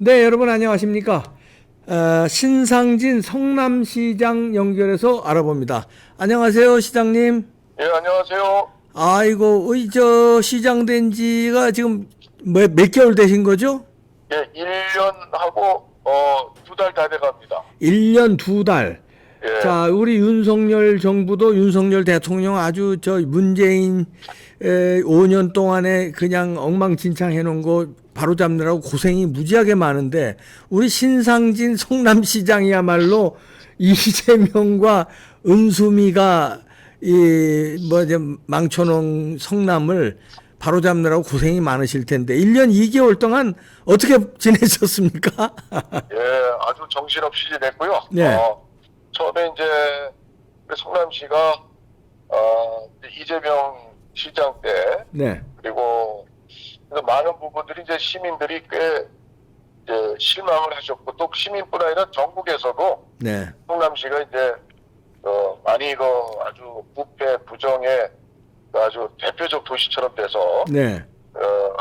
네, 여러분 안녕하십니까? 신상진 성남시장 연결해서 알아봅니다. 안녕하세요, 시장님. 예, 안녕하세요. 아이고, 저 시장 된 지가 지금 몇 개월 되신 거죠? 예, 1년하고, 2달 다 돼갑니다. 1년 2달. 예, 자, 우리 윤석열 정부도 윤석열 대통령 아주 저 문재인 5년 동안에 그냥 엉망진창 해놓은 거 바로잡느라고 고생이 무지하게 많은데 우리 신상진 성남시장이야말로 이재명과 은수미가 이뭐 망쳐놓은 성남을 바로잡느라고 고생이 많으실 텐데 1년 2개월 동안 어떻게 지내셨습니까? 예, 아주 정신없이 지냈고요. 네. 처음에 이제 우리 성남시가, 이재명 시장 때, 네. 그리고 그래서 많은 부분들이 이제 시민들이 꽤 이제 실망을 하셨고, 또 시민뿐 아니라 전국에서도 네. 성남시가 이제, 많이 아주 부패, 부정의 아주 대표적 도시처럼 돼서, 네.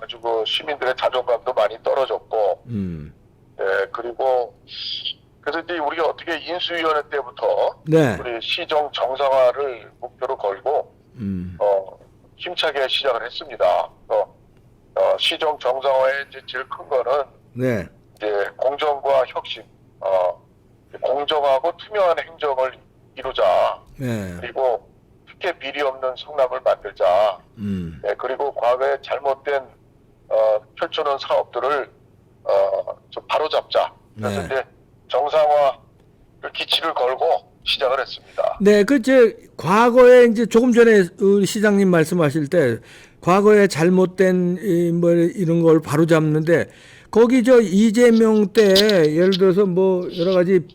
아주 시민들의 자존감도 많이 떨어졌고, 그리고 그래서 이제 우리가 어떻게 인수위원회 때부터 네. 우리 시정 정상화를 목표로 걸고 음. 힘차게 시작을 했습니다. 시정 정상화의 이제 제일 큰 거는 네. 이제 공정과 혁신, 공정하고 투명한 행정을 이루자. 네. 그리고 특혜 비리 없는 성남을 만들자. 그리고 과거에 잘못된 펼쳐놓은 사업들을 좀 바로잡자. 그래서 네. 이제 정상화를 기치를 걸고 시작을 했습니다. 네, 과거에 이제 조금 전에 우리 시장님 말씀하실 때 과거에 잘못된 뭐 이런 걸 바로 잡는데 거기 저 이재명 때 예를 들어서 뭐 여러 가지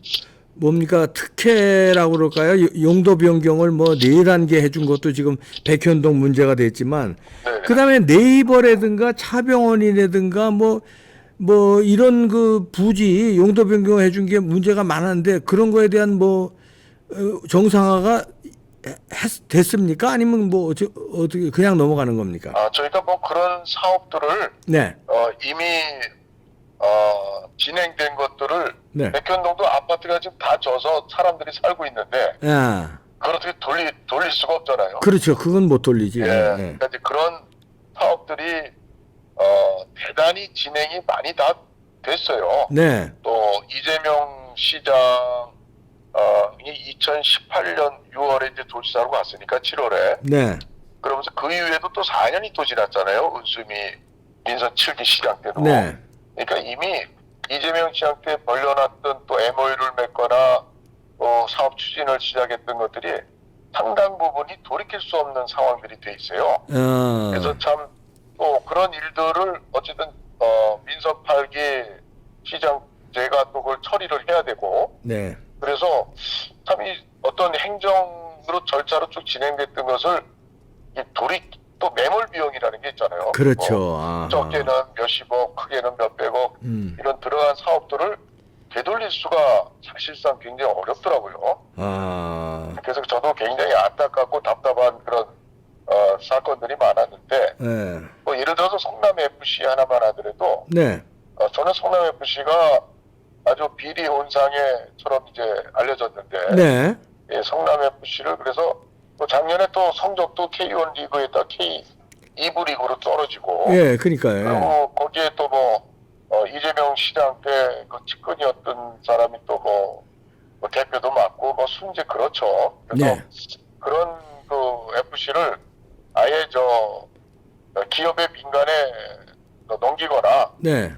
뭡니까 특혜라고 그럴까요? 용도 변경을 뭐 4단계 해준 것도 지금 백현동 문제가 됐지만 네. 그다음에 네이버라든가 차병원이라든가 뭐 이런 그 부지 용도 변경해 준 게 문제가 많았는데 그런 거에 대한 뭐 정상화가 됐습니까? 아니면 뭐 어떻게 그냥 넘어가는 겁니까? 저희가 뭐 그런 사업들을 네. 이미 진행된 것들을 네. 백현동도 아파트가 지금 다 져서 사람들이 살고 있는데 아, 그걸 어떻게 돌릴 수가 없잖아요. 그렇죠. 그건 못 돌리지. 예, 네. 그러니까 이제 그런 사업들이 대단히 진행이 많이 다 됐어요. 네. 또 이재명 시장 이 2018년 6월에 이제 도지사로 갔으니까 7월에 네. 그러면서 그 이후에도 또 4년이 또 지났잖아요. 은수미 민선 7기 시장 때도. 네. 그러니까 이미 이재명 시장 때 벌려놨던 또 MOU를 맺거나 사업 추진을 시작했던 것들이 상당 부분이 돌이킬 수 없는 상황들이 돼 있어요. 그래서 참 또 그런 일들을 어쨌든 민선 8기 시장 제가 또 그걸 처리를 해야 되고 네. 그래서 참 이 어떤 행정으로 절차로 쭉 진행됐던 것을 또 매몰 비용이라는 게 있잖아요. 그렇죠. 적게는 몇십억, 크게는 몇백억 이런 들어간 사업들을 되돌릴 수가 사실상 굉장히 어렵더라고요. 그래서 저도 굉장히 안타깝고 답답한 그런 사건들이 많았는데 네. 뭐 예를 들어서 성남 FC 하나만 하더라도 네. 저는 성남 FC가 아주 비리 온상에처럼 이제 알려졌는데 네. 예, 성남 FC를 그래서 뭐 작년에 또 성적도 K1 리그에다 K2부 리그로 떨어지고 예, 그러니까요. 그리고 거기에 또 이재명 시장 때 그 측근이었던 사람이 또 뭐 대표도 맡고 뭐 순재 그렇죠. 그래서 네. 그런 그 FC를 아예 기업의 민간에 넘기거나 네.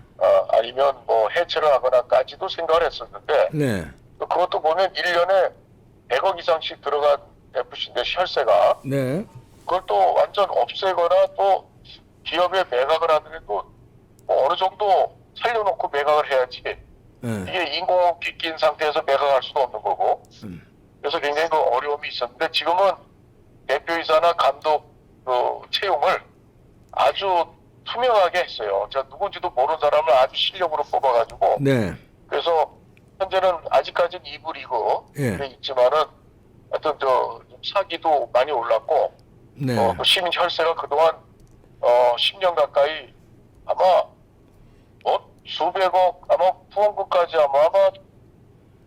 아니면 뭐 해체를 하거나까지도 생각을 했었는데 네. 또 그것도 보면 1년에 100억 이상씩 들어간 FC인데 혈세가 네. 그걸 또 완전 없애거나 또 기업에 매각을 하더라도 뭐 어느 정도 살려놓고 매각을 해야지 네. 이게 인공호흡기 낀 상태에서 매각할 수도 없는 거고 그래서 굉장히 그 어려움이 있었는데 지금은 대표이사나 감독 채용을 아주 투명하게 했어요. 제가 누군지도 모르는 사람을 아주 실력으로 뽑아가지고 네. 그래서 현재는 아직까지는 2부 리그에 있지만은 하여튼 사기도 많이 올랐고 네. 시민 혈세가 그동안 10년 가까이 아마 수백억 아마 후원금까지 아마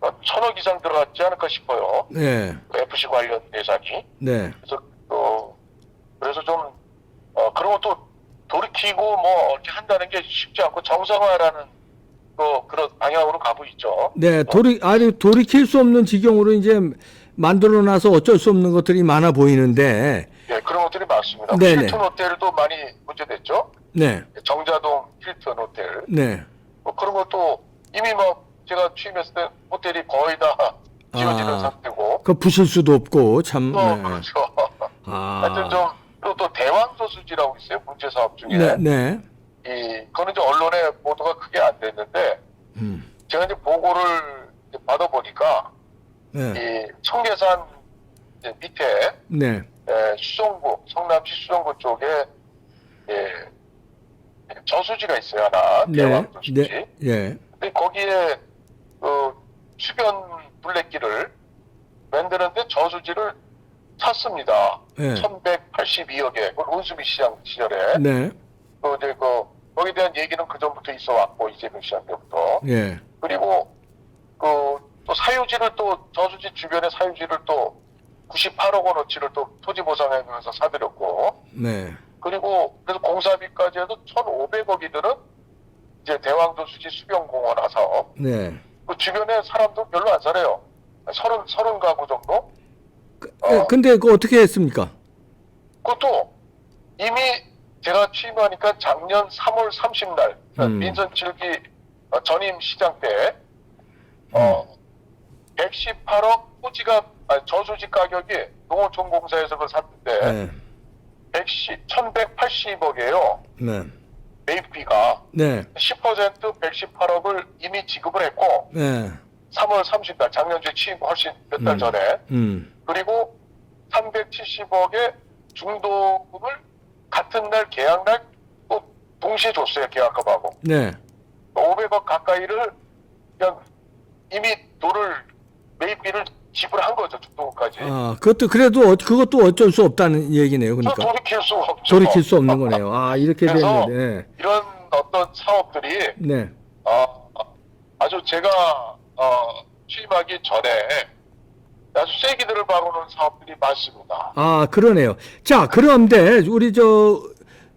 1,000억 이상 들어갔지 않을까 싶어요. 네. FC 관련 예산이. 네. 그래서 좀 그런 것도 돌이키고 뭐 이렇게 한다는 게 쉽지 않고 정상화라는 그런 방향으로 가고 있죠. 네. 돌이킬 수 없는 지경으로 이제 만들어 놔서 어쩔 수 없는 것들이 많아 보이는데. 네, 그런 것들이 많습니다. 네네. 힐튼 호텔도 많이 문제됐죠. 네. 정자동 힐튼 호텔. 네. 뭐 그런 것도 이미 제가 취임했을 때 호텔이 거의 다 지어지는 상태고. 그 부실 수도 없고 참. 또 네. 그렇죠. 아. 하여튼 또 대왕저수지라고 있어요. 문제 사업 중에. 네. 네. 그거는 이제 언론에 보도가 크게 안 됐는데 제가 이제 보고를 이제 받아보니까 네. 이 청계산 이제 밑에 네. 수성구 성남시 수성구 쪽에 저수지가 있어요 하나. 네. 대왕저수지. 네. 예. 근데 거기에 주변 둘레길을 만드는데 저수지를 샀습니다. 네. 1,182억에 운수미 시장 시절에. 네. 이제 거기에 대한 얘기는 그 전부터 있어 왔고 이재명 시장 때부터. 예. 그리고 또 사유지를 또 저수지 주변의 사유지를 또 98억 원어치를 또 토지 보상하면서 사들였고. 네. 그리고 그래서 공사비까지 해도 1,500억이 드는 이제 대왕저수지 수변공원화 사업. 네. 그 주변에 사람도 별로 안 살아요. 30 가구 정도. 근데 그거 어떻게 했습니까? 그것도 이미 제가 취임하니까 작년 3월 30날 민선 7기 전임 시장 때 118억 저수지 가격이 농어촌공사에서 그걸 샀는데 네. 1,180억이에요. 네. 매입비가. 네. 10% 118억을 이미 지급을 했고 네. 3월 30날 작년주에 취임 훨씬 몇 달 전에 그리고 370억의 중도금을 같은 날 계약날 또 동시에 줬어요. 계약금하고. 네. 500억 가까이를 그냥 이미 매입비를 지불한 거죠. 중도금까지. 그것도 어쩔 수 없다는 얘기네요. 그러니까. 돌이킬 수가 없죠. 돌이킬 수 없는 거네요. 이렇게 그래서 됐는데. 이런 어떤 사업들이 네. 아주 제가 취임하기 전에 아주 쐐기들을 박아놓은 사업들이 많습니다. 그러네요. 자, 그런데 우리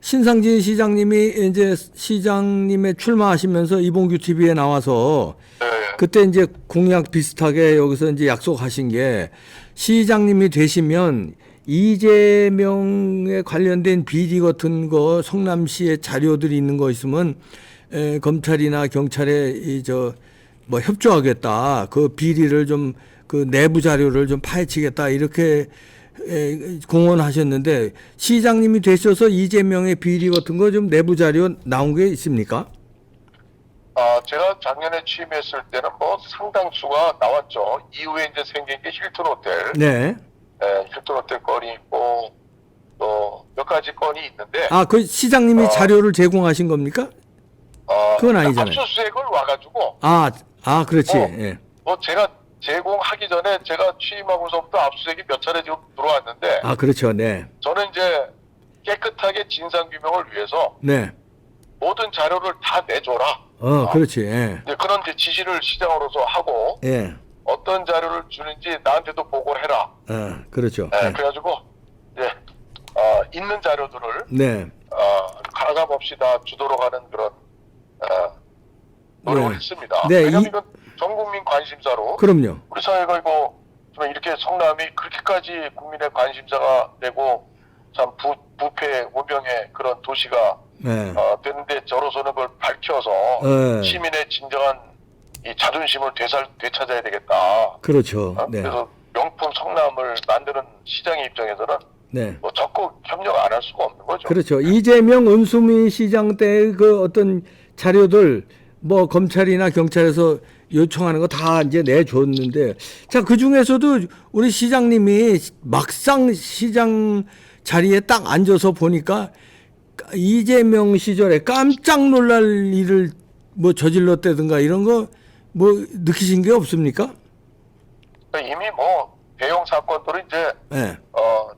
신상진 시장님이 이제 시장님에 출마하시면서 이봉규 TV에 나와서 네. 그때 이제 공약 비슷하게 여기서 이제 약속하신 게 시장님이 되시면 이재명에 관련된 비리 같은 거 성남시에 자료들이 있는 거 있으면 검찰이나 경찰에 협조하겠다. 그 비리를 좀 그 내부 자료를 좀 파헤치겠다. 이렇게 공언하셨는데 시장님이 되셔서 이재명의 비리 같은 거 좀 내부 자료 나온 게 있습니까? 제가 작년에 취임했을 때는 상당수가 나왔죠. 이후에 이제 생긴 게 힐튼 호텔. 네. 힐튼 호텔 건이 있고 또 몇 가지 건이 있는데. 그 시장님이 자료를 제공하신 겁니까? 그건 아니잖아요. 압수수색을 와가지고. 그렇지. 예. 제가 제공하기 전에 제가 취임하고서부터 압수수색이 몇 차례 지금 들어왔는데. 그렇죠. 네. 저는 이제 깨끗하게 진상규명을 위해서. 네. 모든 자료를 다 내줘라. 그렇지. 예. 그런 이제 지시를 시장으로서 하고. 예. 어떤 자료를 주는지 나한테도 보고를 해라. 그렇죠. 네, 그래가지고 이제 있는 자료들을 네. 가감 없이 다 주도록 하는 그런 노력을 네. 했습니다. 네, 왜냐하면 이건 전 국민 관심사로. 그럼요. 우리 사회가 좀 이렇게 성남이 그렇게까지 국민의 관심사가 되고 참 부패 오명의 그런 도시가 네. 되는데 저로서는 그걸 밝혀서 시민의 진정한 이 자존심을 되찾아야 되겠다. 그렇죠. 네. 그래서 명품 성남을 만드는 시장의 입장에서는 네. 적극 협력 안 할 수가 없는 거죠. 그렇죠. 이재명 은수미 시장 때 그 어떤 자료들 검찰이나 경찰에서 요청하는 거 다 이제 내줬는데, 자, 그 중에서도 우리 시장님이 막상 시장 자리에 딱 앉아서 보니까 이재명 시절에 깜짝 놀랄 일을 저질렀다든가 이런 거 느끼신 게 없습니까? 이미 대형 사건들은 이제 네.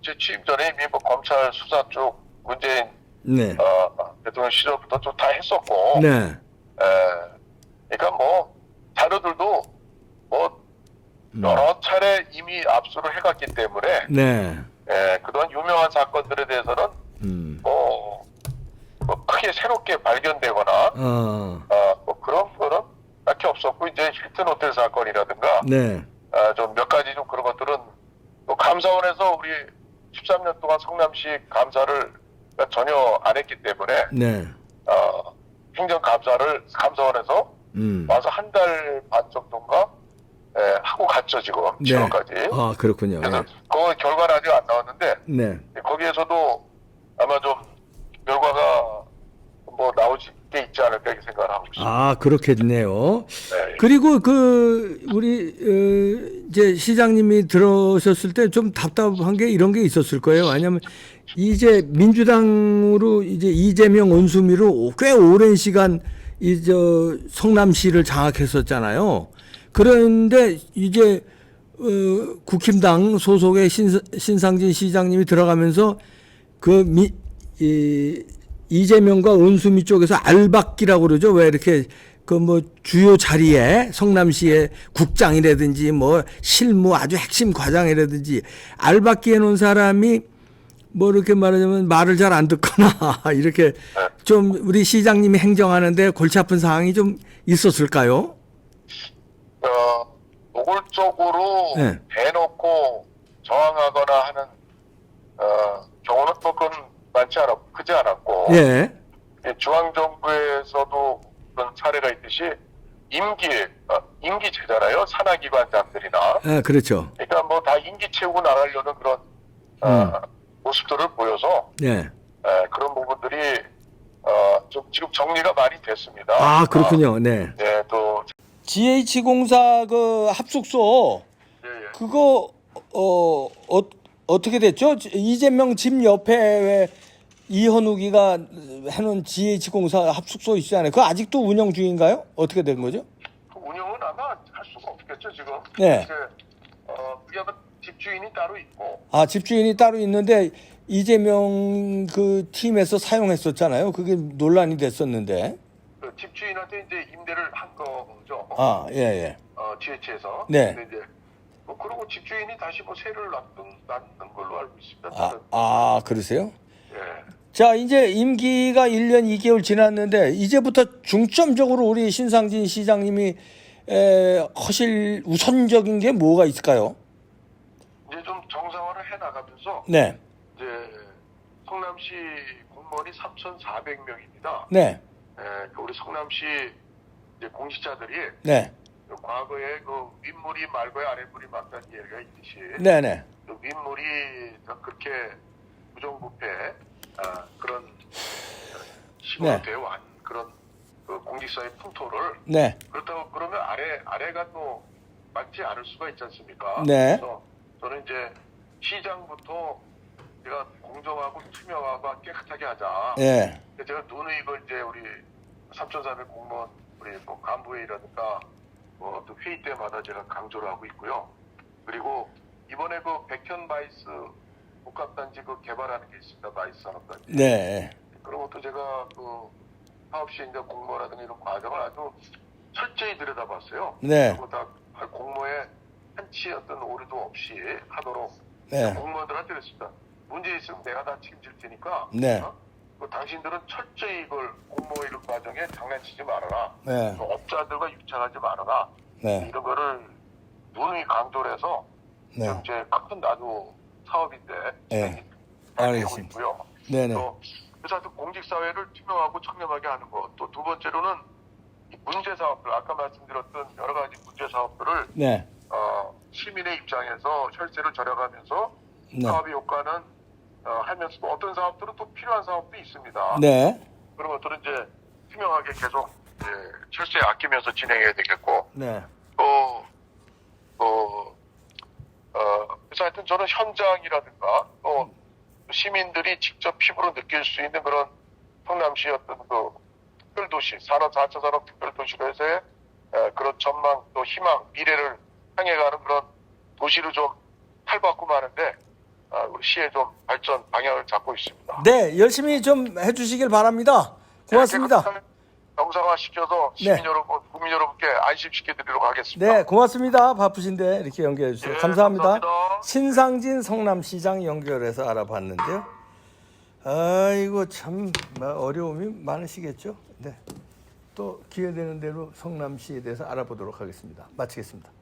제 취임 전에 이미 검찰 수사 쪽 문재인 네. 대통령 시절부터 좀 다 했었고. 네. 그러니까 뭐 자료들도 뭐 여러 차례 이미 압수를 해갔기 때문에 네. 그동안 유명한 사건들에 대해서는 뭐 크게 새롭게 발견되거나 뭐 그런 거는 딱히 없었고 이제 힐튼 호텔 사건이라든가 네. 좀 몇 가지 좀 그런 것들은 또 감사원에서 우리 13년 동안 성남시 감사를 전혀 안 했기 때문에 네. 행정감사를 감사원에서 와서 한 달 반 정도인가 하고 갔죠 지금 네. 7월까지. 아, 그렇군요. 그래서 예. 그 결과는 아직 안 나왔는데 네. 거기에서도 아마 좀 결과가 뭐 나오지 게 있지 않을까 이렇게 생각을 하고 있습니다. 아, 그렇겠네요. 네. 그리고 우리 이제 시장님이 들어오셨을 때 좀 답답한 게 이런 게 있었을 거예요. 왜냐하면 이제 민주당으로 이제 이재명 원수미로 꽤 오랜 시간 성남시를 장악했었잖아요. 그런데 이제 국힘당 소속의 신상진 시장님이 들어가면서 이재명과 원수미 쪽에서 알박기라고 그러죠. 왜 이렇게 뭐 주요 자리에 성남시의 국장이라든지 뭐 실무 아주 핵심 과장이라든지 알박기 해놓은 사람이 뭐 이렇게 말하자면 말을 잘 안 듣거나 이렇게 좀 우리 시장님이 행정하는데 골치 아픈 상황이 좀 있었을까요? 노골적으로 네. 대놓고 저항하거나 하는 경우는 뭐 그건 크지 않았고 예. 중앙정부에서도 그런 사례가 있듯이 임기제잖아요. 산하기관장들이나. 아, 그렇죠. 그러니까 뭐 다 임기 채우고 나가려는 그런 모습들을 보여서 예. 그런 부분들이 좀 지금 정리가 많이 됐습니다. 아, 그렇군요. 네. 네, 또 GH공사 그 합숙소 예. 그거 어떻게 됐죠? 이재명 집 옆에 왜 이현욱이가 해놓은 GH공사 합숙소 있잖아요. 그거 아직도 운영 중인가요? 어떻게 된 거죠? 그 운영은 아마 할 수가 없겠죠 지금. 네. 그게 아마 집주인이 따로 있고. 아, 집주인이 따로 있는데 이재명 그 팀에서 사용했었잖아요. 그게 논란이 됐었는데. 그 집주인한테 이제 임대를 한 거죠. 아, 예. GH에서. 네. 근데 이제 그리고 집주인이 다시 뭐 세를 낳는 걸로 알고 있습니다. 그러세요? 예. 자, 이제 임기가 1년 2개월 지났는데 이제부터 중점적으로 우리 신상진 시장님이 하실 우선적인 게 뭐가 있을까요? 이제 좀 정상화를 해 나가면서 네. 이제 성남시 공무원이 3,400명입니다. 네. 우리 성남시 이제 공직자들이 네. 과거에 그 윗물이 말고의 아랫물이 맞다는 얘기가 있듯이 네네. 그 윗물이 그렇게 부정부패 그런 식으로 네. 되어온 그런 그 공직사의 풍토를 네. 그렇다고 그러면 아래가 또 맞지 않을 수가 있지 않습니까? 네. 그래서 저는 이제 시장부터 제가 공정하고 투명하고 깨끗하게 하자. 예. 제가 누누이걸 이제 우리 3,400 공무원 우리 뭐 간부회의라든가 뭐 또 회의 때마다 제가 강조를 하고 있고요. 그리고 이번에 그 백현 마이스 복합단지 그 개발하는 게 있습니다. 마이스 산업단지. 네. 그런 것도 제가 그 사업시행자 공모라든가 이런 과정을 아주 철저히 들여다봤어요. 네. 그리고 다 공모에 한치 어떤 오류도 없이 하도록 네. 공무원들한테 그랬습니다. 문제 있으면 내가 다 책임질 테니까. 네. 당신들은 철저히 이걸 공모 이런 과정에 장난치지 말아라. 네. 업자들과 유착하지 말아라. 네. 이런 거를 누누이 강조를 해서 네. 지금 이제 큰 아주 사업인데 네. 되고 알겠습니다. 있고요. 네네. 또 그래서 하여튼 공직사회를 투명하고 청렴하게 하는 것. 또 두 번째로는 이 문제 사업들 아까 말씀드렸던 여러 가지 문제 사업들을 네. 시민의 입장에서 혈세를 절약하면서 네. 사업의 효과는 하면서도 어떤 사업들은 또 필요한 사업도 있습니다. 네. 그런 것들은 이제 투명하게 계속 철저히 아끼면서 진행해야 되겠고 네. 그래서 하여튼 저는 현장이라든가 또 시민들이 직접 피부로 느낄 수 있는 그런 성남시 어떤 그 특별도시, 4차 산업 특별도시로 해서의 그런 전망 또 희망, 미래를 향해 가는 그런 도시를 좀 탈바꿈 하는데 우리 시에 좀 발전 방향을 잡고 있습니다. 네, 열심히 좀 해주시길 바랍니다. 고맙습니다. 정상화시켜서 시민 여러분, 국민 여러분께 안심시켜드리도록 하겠습니다. 네, 고맙습니다. 바쁘신데 이렇게 연결해 주셔서 네, 감사합니다. 감사합니다. 신상진 성남시장 연결해서 알아봤는데요. 아이고 참 어려움이 많으시겠죠. 네, 또 기회 되는 대로 성남시에 대해서 알아보도록 하겠습니다. 마치겠습니다.